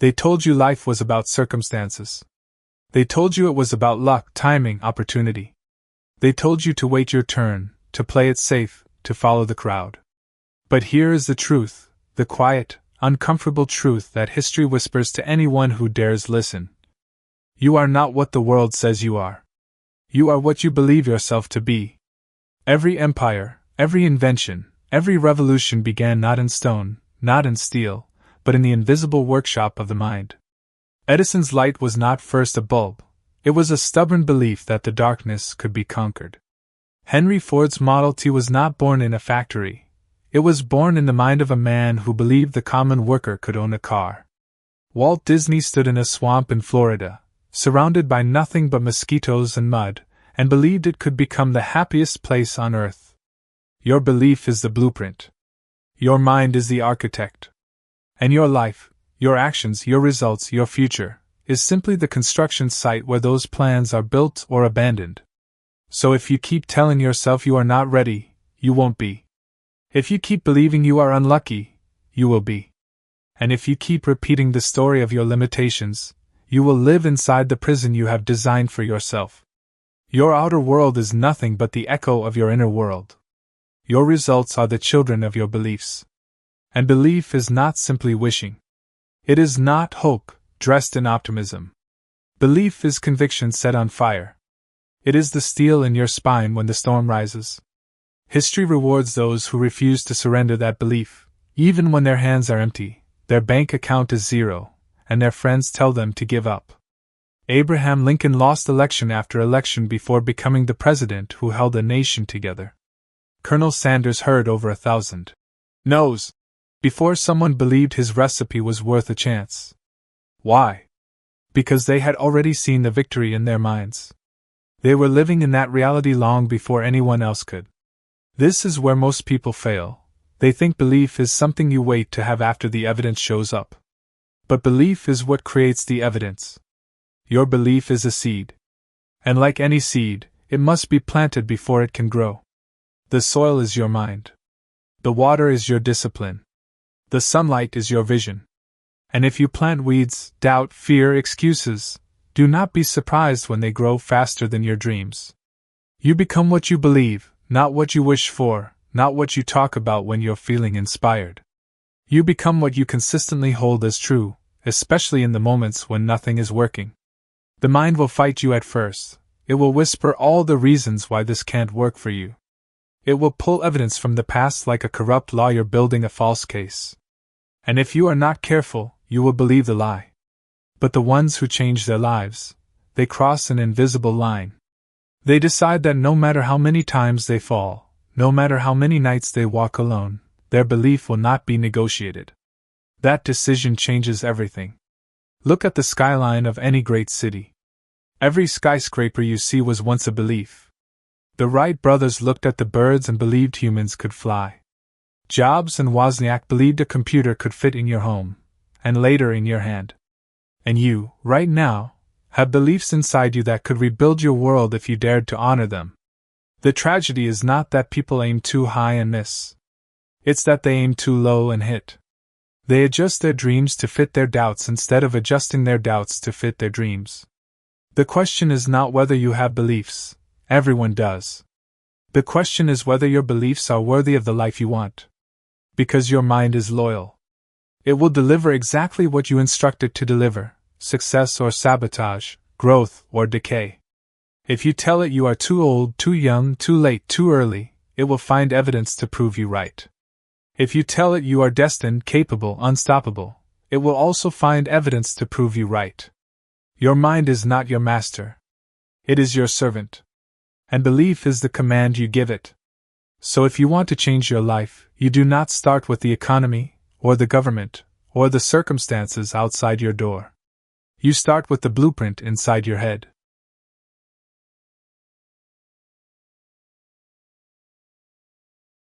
They told you life was about circumstances. They told you it was about luck, timing, opportunity. They told you to wait your turn, to play it safe, to follow the crowd. But here is the truth, the quiet, uncomfortable truth that history whispers to anyone who dares listen. You are not what the world says you are. You are what you believe yourself to be. Every empire, every invention, every revolution began not in stone, not in steel, but in the invisible workshop of the mind. Edison's light was not first a bulb, it was a stubborn belief that the darkness could be conquered. Henry Ford's Model T was not born in a factory, it was born in the mind of a man who believed the common worker could own a car. Walt Disney stood in a swamp in Florida, surrounded by nothing but mosquitoes and mud, and believed it could become the happiest place on earth. Your belief is the blueprint. Your mind is the architect. And your life, your actions, your results, your future, is simply the construction site where those plans are built or abandoned. So if you keep telling yourself you are not ready, you won't be. If you keep believing you are unlucky, you will be. And if you keep repeating the story of your limitations, you will live inside the prison you have designed for yourself. Your outer world is nothing but the echo of your inner world. Your results are the children of your beliefs. And belief is not simply wishing. It is not hope, dressed in optimism. Belief is conviction set on fire. It is the steel in your spine when the storm rises. History rewards those who refuse to surrender that belief, even when their hands are empty, their bank account is zero, and their friends tell them to give up. Abraham Lincoln lost election after election before becoming the president who held a nation together. Colonel Sanders heard over 1,000 no's before someone believed his recipe was worth a chance. Why? Because they had already seen the victory in their minds. They were living in that reality long before anyone else could. This is where most people fail. They think belief is something you wait to have after the evidence shows up. But belief is what creates the evidence. Your belief is a seed. And like any seed, it must be planted before it can grow. The soil is your mind. The water is your discipline. The sunlight is your vision. And if you plant weeds, doubt, fear, excuses, do not be surprised when they grow faster than your dreams. You become what you believe, not what you wish for, not what you talk about when you're feeling inspired. You become what you consistently hold as true, especially in the moments when nothing is working. The mind will fight you at first. It will whisper all the reasons why this can't work for you. It will pull evidence from the past like a corrupt lawyer building a false case. And if you are not careful, you will believe the lie. But the ones who change their lives, they cross an invisible line. They decide that no matter how many times they fall, no matter how many nights they walk alone, their belief will not be negotiated. That decision changes everything. Look at the skyline of any great city. Every skyscraper you see was once a belief. The Wright brothers looked at the birds and believed humans could fly. Jobs and Wozniak believed a computer could fit in your home, and later in your hand. And you, right now, have beliefs inside you that could rebuild your world if you dared to honor them. The tragedy is not that people aim too high and miss. It's that they aim too low and hit. They adjust their dreams to fit their doubts instead of adjusting their doubts to fit their dreams. The question is not whether you have beliefs. Everyone does. The question is whether your beliefs are worthy of the life you want. Because your mind is loyal. It will deliver exactly what you instruct it to deliver, success or sabotage, growth or decay. If you tell it you are too old, too young, too late, too early, it will find evidence to prove you right. If you tell it you are destined, capable, unstoppable, it will also find evidence to prove you right. Your mind is not your master. It is your servant. And belief is the command you give it. So if you want to change your life, you do not start with the economy, or the government, or the circumstances outside your door. You start with the blueprint inside your head.